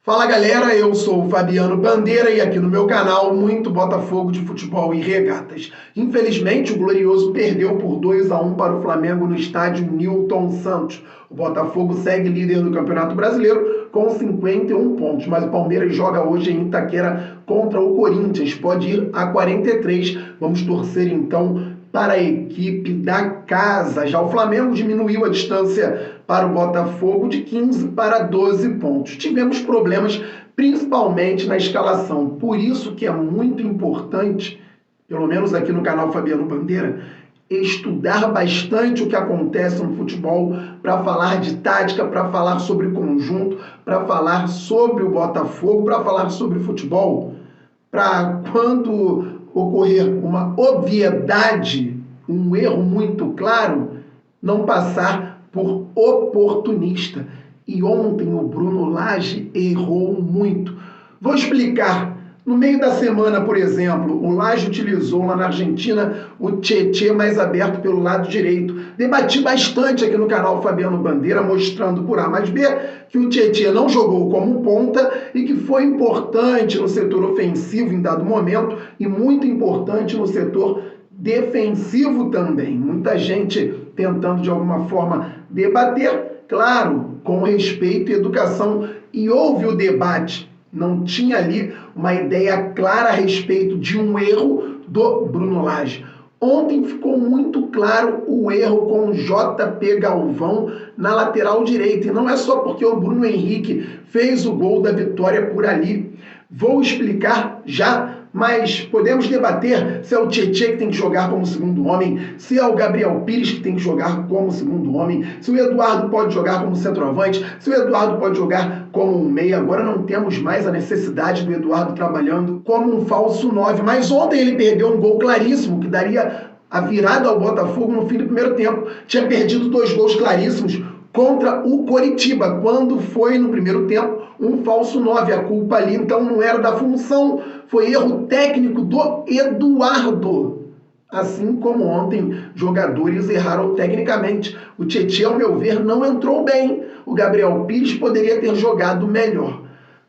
Fala galera, eu sou o Fabiano Bandeira e aqui no meu canal muito Botafogo de futebol e regatas. Infelizmente o Glorioso perdeu por 2-1 para o Flamengo no estádio Newton Santos. O Botafogo segue líder do Campeonato Brasileiro com 51 pontos, mas o Palmeiras joga hoje em Itaquera contra o Corinthians, pode ir a 43. Vamos torcer então para a equipe da casa. Já o Flamengo diminuiu a distância para o Botafogo de 15 para 12 pontos. Tivemos problemas principalmente na escalação, por isso que é muito importante, pelo menos aqui no canal Fabiano Bandeira, estudar bastante o que acontece no futebol para falar de tática, para falar sobre conjunto, para falar sobre o Botafogo, para falar sobre futebol, para quando ocorrer uma obviedade, um erro muito claro, não passar por oportunista. E ontem o Bruno Lage errou muito. Vou explicar. No meio da semana, por exemplo, o Lage utilizou lá na Argentina o Tietê mais aberto pelo lado direito. Debati bastante aqui no canal Fabiano Bandeira, mostrando por A mais B que o Tietê não jogou como ponta e que foi importante no setor ofensivo em dado momento e muito importante no setor defensivo também. Muita gente tentando de alguma forma debater, claro, com respeito e educação, e houve o debate. Não tinha ali uma ideia clara a respeito de um erro do Bruno Lage. Ontem ficou muito claro o erro com o JP Galvão na lateral direita. E não é só porque o Bruno Henrique fez o gol da vitória por ali. Vou explicar já, mas podemos debater se é o Tietê que tem que jogar como segundo homem, se é o Gabriel Pires que tem que jogar como segundo homem, se o Eduardo pode jogar como centroavante, se o Eduardo pode jogar como um meia. Agora não temos mais a necessidade do Eduardo trabalhando como um falso 9, mas ontem ele perdeu um gol claríssimo que daria a virada ao Botafogo no fim do primeiro tempo. Tinha perdido 2 gols claríssimos contra o Coritiba, quando foi no primeiro tempo um falso 9. A culpa ali então não era da função, foi erro técnico do Eduardo. Assim como ontem jogadores erraram tecnicamente. O Tietê, ao meu ver, não entrou bem. O Gabriel Pires poderia ter jogado melhor.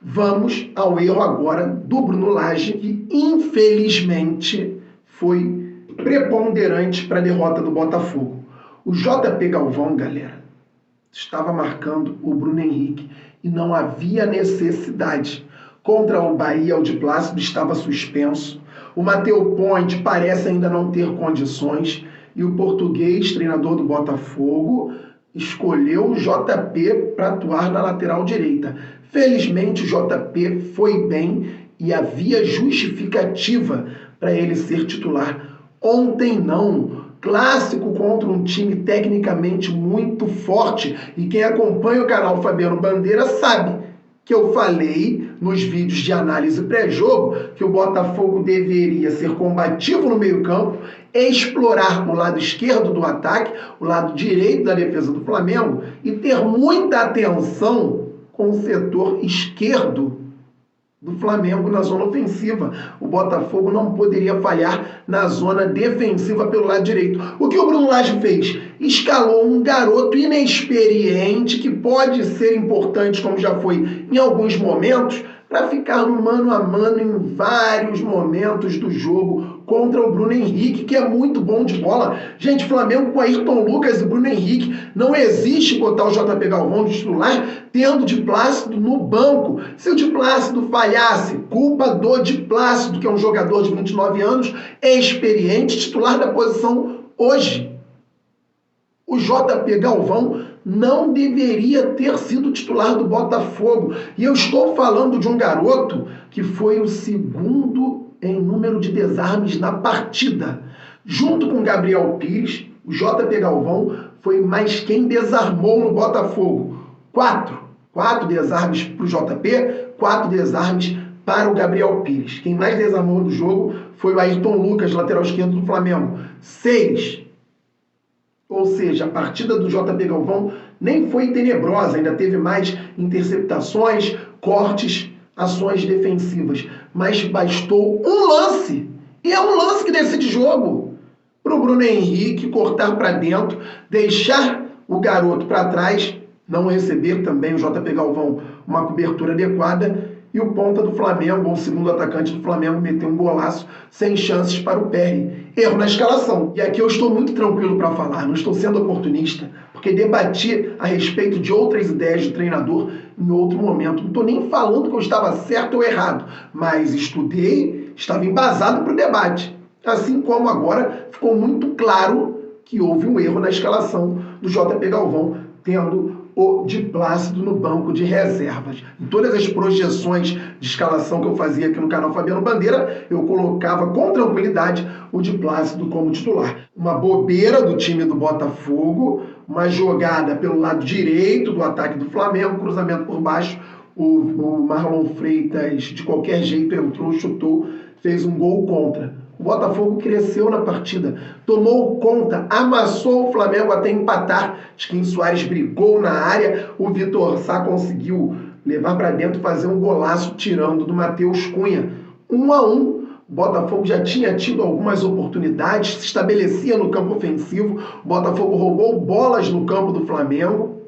Vamos ao erro agora do Bruno Lage, que infelizmente foi preponderante para a derrota do Botafogo. O JP Galvão, galera, estava marcando o Bruno Henrique e não havia necessidade. Contra o Bahia, o de Plácido estava suspenso. O Matheus Ponte parece ainda não ter condições. E o português, treinador do Botafogo, escolheu o JP para atuar na lateral direita. Felizmente o JP foi bem e havia justificativa para ele ser titular. Ontem não. Clássico contra um time tecnicamente muito forte. E quem acompanha o canal Fabiano Bandeira sabe que eu falei nos vídeos de análise pré-jogo que o Botafogo deveria ser combativo no meio-campo, explorar o lado esquerdo do ataque, o lado direito da defesa do Flamengo e ter muita atenção com o setor esquerdo do Flamengo na zona ofensiva. O Botafogo não poderia falhar na zona defensiva pelo lado direito. O que o Bruno Lage fez? Escalou um garoto inexperiente que pode ser importante, como já foi em alguns momentos, para ficar no mano a mano em vários momentos do jogo contra o Bruno Henrique, que é muito bom de bola. Gente, Flamengo com Ayrton Lucas e Bruno Henrique, não existe botar o JP Galvão de titular tendo de Plácido no banco. Se o de Plácido falhasse, culpa do de Plácido, que é um jogador de 29 anos, experiente, titular da posição hoje. O JP Galvão não deveria ter sido titular do Botafogo. E eu estou falando de um garoto que foi o segundo em número de desarmes na partida. Junto com Gabriel Pires, o JP Galvão foi mais quem desarmou no Botafogo. 4 desarmes para o JP, 4 desarmes para o Gabriel Pires. Quem mais desarmou no jogo foi o Ayrton Lucas, lateral esquerdo do Flamengo. 6. Ou seja, a partida do JP Galvão nem foi tenebrosa, ainda teve mais interceptações, cortes, ações defensivas. Mas bastou um lance, e é um lance que decide jogo, para o Bruno Henrique cortar para dentro, deixar o garoto para trás não receber também o JP Galvão uma cobertura adequada, e o ponta do Flamengo, ou o segundo atacante do Flamengo, meteu um golaço sem chances para o PR. Erro na escalação. E aqui eu estou muito tranquilo para falar, não estou sendo oportunista, porque debati a respeito de outras ideias de treinador em outro momento. Não estou nem falando que eu estava certo ou errado, mas estudei, estava embasado para o debate. Assim como agora ficou muito claro que houve um erro na escalação do JP Galvão, tendo o Di Plácido no banco de reservas. Em todas as projeções de escalação que eu fazia aqui no canal Fabiano Bandeira, eu colocava com tranquilidade o Di Plácido como titular. Uma bobeira do time do Botafogo, uma jogada pelo lado direito do ataque do Flamengo, cruzamento por baixo, o Marlon Freitas de qualquer jeito entrou, chutou, fez um gol contra. O Botafogo cresceu na partida, tomou conta, amassou o Flamengo até empatar. Tiquinho Soares brigou na área, o Vitor Sá conseguiu levar para dentro e fazer um golaço tirando do Matheus Cunha. 1-1, o Botafogo já tinha tido algumas oportunidades, se estabelecia no campo ofensivo, o Botafogo roubou bolas no campo do Flamengo.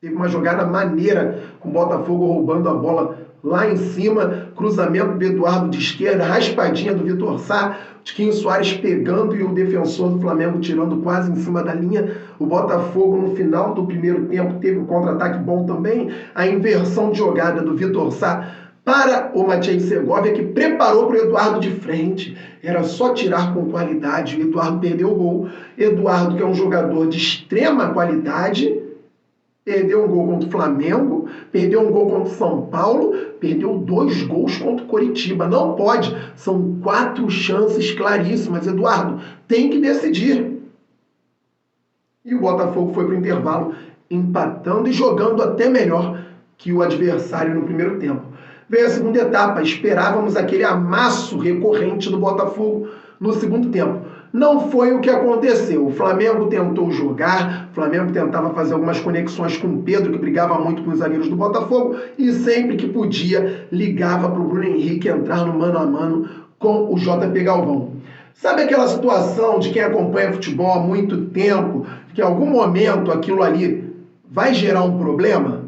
Teve uma jogada maneira com o Botafogo roubando a bola lá em cima, cruzamento do Eduardo de esquerda, raspadinha do Vitor Sá, Tiquinho Soares pegando e o defensor do Flamengo tirando quase em cima da linha. O Botafogo no final do primeiro tempo teve um contra-ataque bom também, a inversão de jogada do Vitor Sá para o Mathieu Segovia, que preparou para o Eduardo de frente. Era só tirar com qualidade, o Eduardo perdeu o gol. Eduardo, que é um jogador de extrema qualidade, perdeu um gol contra o Flamengo, perdeu um gol contra o São Paulo, perdeu 2 gols contra o Coritiba. Não pode, são 4 chances claríssimas. Eduardo, tem que decidir. E o Botafogo foi para o intervalo empatando e jogando até melhor que o adversário no primeiro tempo. Veio a segunda etapa, esperávamos aquele amasso recorrente do Botafogo no segundo tempo. Não foi o que aconteceu. O Flamengo tentou jogar, o Flamengo tentava fazer algumas conexões com o Pedro, que brigava muito com os zagueiros do Botafogo, e sempre que podia, ligava para o Bruno Henrique entrar no mano a mano com o JP Galvão. Sabe aquela situação de quem acompanha futebol há muito tempo, que em algum momento aquilo ali vai gerar um problema?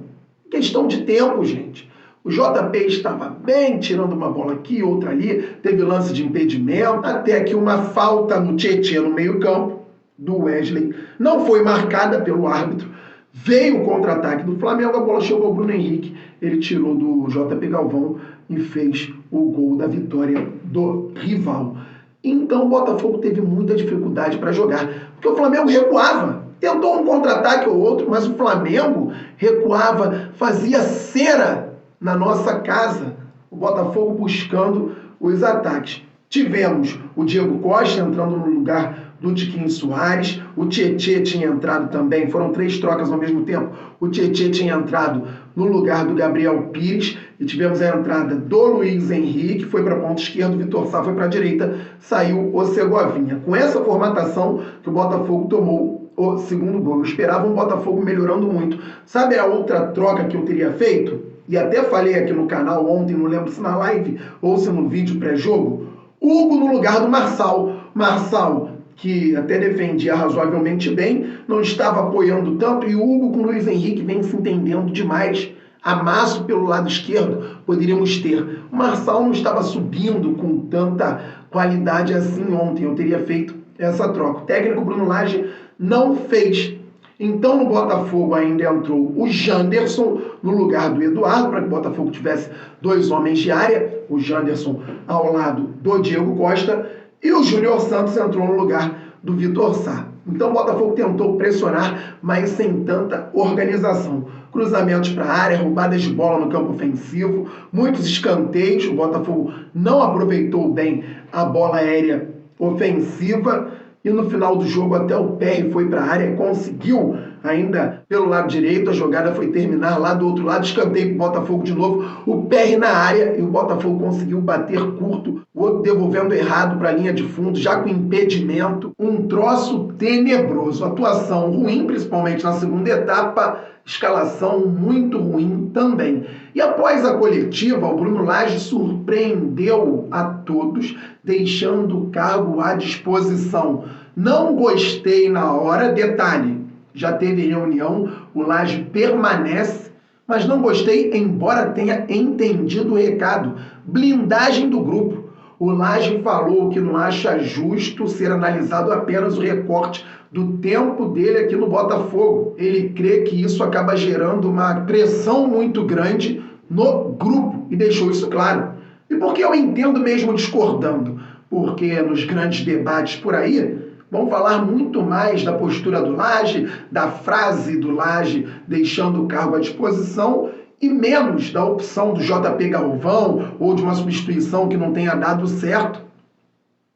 Questão de tempo, gente. O JP estava bem, tirando uma bola aqui, outra ali, teve lance de impedimento, até que uma falta no Tietê no meio-campo, do Wesley, não foi marcada pelo árbitro. Veio o contra-ataque do Flamengo, a bola chegou ao Bruno Henrique, ele tirou do JP Galvão e fez o gol da vitória do rival. Então o Botafogo teve muita dificuldade para jogar, porque o Flamengo recuava. Tentou um contra-ataque ou outro, mas o Flamengo recuava, fazia cera na nossa casa, o Botafogo buscando os ataques. Tivemos o Diego Costa entrando no lugar do Tiquinho Soares, o Tietê tinha entrado também, foram 3 trocas ao mesmo tempo, o Tietê tinha entrado no lugar do Gabriel Pires, e tivemos a entrada do Luiz Henrique, foi para a ponta esquerda, o Vitor Sá foi para a direita, saiu o Segovinha. Com essa formatação que o Botafogo tomou o segundo gol. Eu esperava um Botafogo melhorando muito. Sabe a outra troca que eu teria feito? E até falei aqui no canal ontem, não lembro se na live ou se no vídeo pré-jogo, Hugo no lugar do Marçal. Marçal, que até defendia razoavelmente bem, não estava apoiando tanto, e o Hugo com o Luiz Henrique vem se entendendo demais. Amasso pelo lado esquerdo poderíamos ter. O Marçal não estava subindo com tanta qualidade assim ontem, eu teria feito essa troca. O técnico Bruno Lage não fez. Então, no Botafogo ainda entrou o Janderson no lugar do Eduardo, para que o Botafogo tivesse 2 homens de área, o Janderson ao lado do Diego Costa, e o Júnior Santos entrou no lugar do Vitor Sá. Então, o Botafogo tentou pressionar, mas sem tanta organização. Cruzamentos para a área, roubadas de bola no campo ofensivo, muitos escanteios, o Botafogo não aproveitou bem a bola aérea ofensiva, e no final do jogo até o PR foi para a área e conseguiu, ainda pelo lado direito, a jogada foi terminar lá do outro lado, escanteio para o Botafogo de novo, o PR na área e o Botafogo conseguiu bater curto, o outro devolvendo errado para a linha de fundo, já com impedimento, um troço tenebroso, atuação ruim, principalmente na segunda etapa, escalação muito ruim também. E após a coletiva, o Bruno Lage surpreendeu a todos, deixando o cargo à disposição. Não gostei na hora, detalhe, já teve reunião, o Lage permanece, mas não gostei, embora tenha entendido o recado. Blindagem do grupo. O Lage falou que não acha justo ser analisado apenas o recorte do tempo dele aqui no Botafogo. Ele crê que isso acaba gerando uma pressão muito grande no grupo e deixou isso claro. E por que eu entendo mesmo discordando? Porque nos grandes debates por aí vão falar muito mais da postura do Lage, da frase do Lage deixando o cargo à disposição e menos da opção do JP Galvão ou de uma substituição que não tenha dado certo.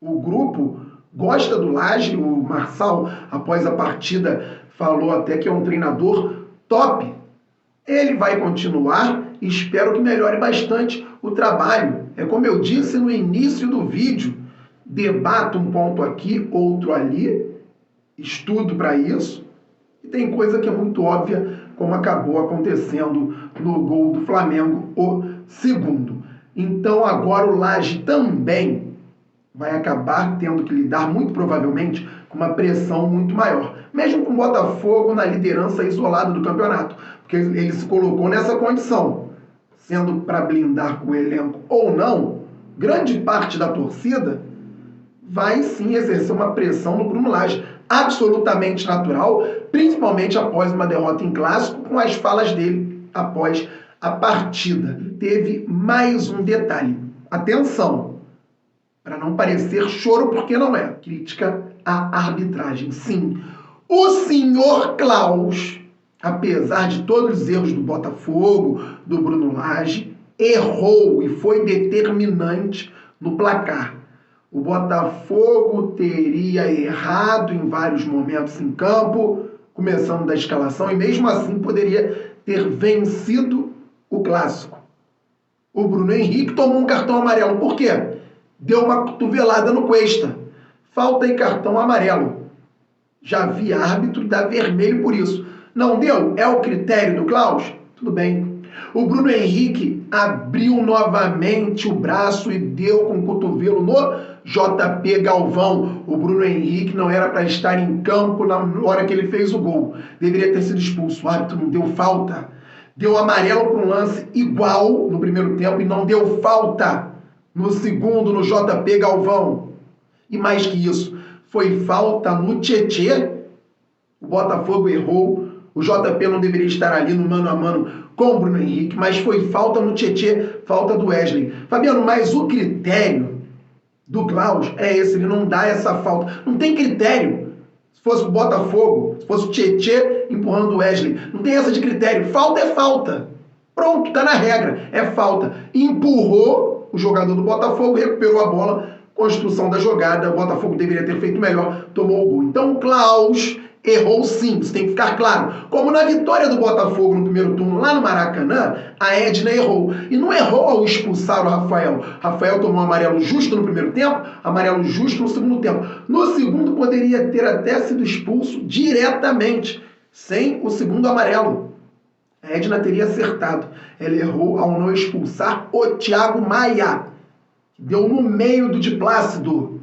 O grupo gosta do Lage, o Marçal, após a partida, falou até que é um treinador top. Ele vai continuar e espero que melhore bastante o trabalho. É como eu disse no início do vídeo, debato um ponto aqui, outro ali, estudo para isso, e tem coisa que é muito óbvia, como acabou acontecendo no gol do Flamengo, o segundo. Então agora o Lage também vai acabar tendo que lidar, muito provavelmente, com uma pressão muito maior. Mesmo com o Botafogo na liderança isolada do campeonato, porque ele se colocou nessa condição, sendo para blindar o elenco ou não, grande parte da torcida vai sim exercer uma pressão no Bruno Lage, absolutamente natural, principalmente após uma derrota em clássico, com as falas dele após a partida. Teve mais um detalhe. Atenção, para não parecer choro, porque não é. Crítica à arbitragem. Sim, o senhor Klaus, apesar de todos os erros do Botafogo, do Bruno Lage, errou e foi determinante no placar. O Botafogo teria errado em vários momentos em campo, começando da escalação, e mesmo assim poderia ter vencido o clássico. O Bruno Henrique tomou um cartão amarelo. Por quê? Deu uma cotovelada no Cuesta. Falta e cartão amarelo. Já vi árbitro dar vermelho por isso. Não deu? É o critério do Klaus? Tudo bem. O Bruno Henrique abriu novamente o braço e deu com o cotovelo no JP Galvão. O Bruno Henrique não era para estar em campo na hora que ele fez o gol. Deveria ter sido expulso. O árbitro não deu falta. Deu amarelo para um lance igual no primeiro tempo e não deu falta no segundo, no JP Galvão. E mais que isso, foi falta no Tietê. O Botafogo errou. O JP não deveria estar ali no mano a mano com o Bruno Henrique, mas foi falta no Tietê, falta do Wesley. Fabiano, mas o critério do Klaus é esse, ele não dá essa falta. Não tem critério. Se fosse o Botafogo, se fosse o Tietê empurrando o Wesley, não tem essa de critério. Falta é falta. Pronto, tá na regra. É falta. Empurrou o jogador do Botafogo, recuperou a bola, construção da jogada, o Botafogo deveria ter feito melhor, tomou o gol. Então o Klaus errou sim, isso tem que ficar claro. Como na vitória do Botafogo no primeiro turno lá no Maracanã, a Edna errou. E não errou ao expulsar o Rafael. Rafael tomou um amarelo justo no primeiro tempo, amarelo justo no segundo tempo. No segundo poderia ter até sido expulso diretamente, sem o segundo amarelo. A Edna teria acertado. Ela errou ao não expulsar o Thiago Maia. Deu no meio do de Plácido.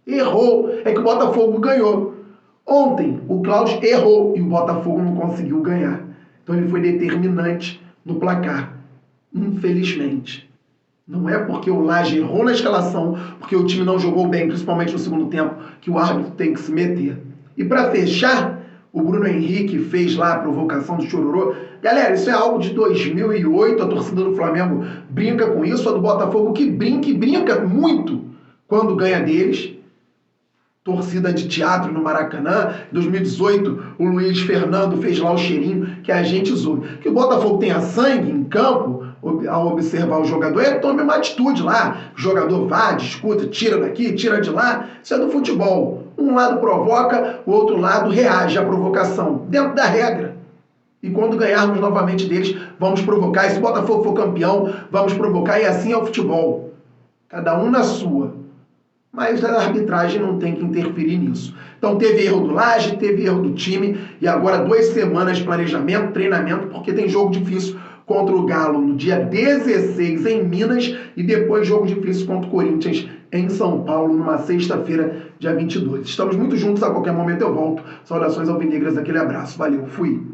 Errou. É que o Botafogo ganhou. Ontem, o Klaus errou e o Botafogo não conseguiu ganhar. Então ele foi determinante no placar. Infelizmente. Não é porque o Lage errou na escalação, porque o time não jogou bem, principalmente no segundo tempo, que o árbitro tem que se meter. E para fechar, o Bruno Henrique fez lá a provocação do Chororô. Galera, isso é algo de 2008, a torcida do Flamengo brinca com isso, a do Botafogo que brinca e brinca muito quando ganha deles. Torcida de teatro no Maracanã. Em 2018, o Luiz Fernando fez lá o cheirinho que a gente zoou. Que o Botafogo tenha sangue em campo, ao observar o jogador, tome uma atitude lá. O jogador vá, discuta, tira daqui, tira de lá. Isso é do futebol. Um lado provoca, o outro lado reage à provocação, dentro da regra. E quando ganharmos novamente deles, vamos provocar. E se o Botafogo for campeão, vamos provocar. E assim é o futebol. Cada um na sua. Mas a arbitragem não tem que interferir nisso. Então teve erro do Lage, teve erro do time, e agora 2 semanas de planejamento, treinamento, porque tem jogo difícil contra o Galo no dia 16 em Minas, e depois jogo difícil contra o Corinthians em São Paulo, numa sexta-feira, dia 22. Estamos muito juntos, a qualquer momento eu volto. Saudações alvinegras, aquele abraço. Valeu, fui!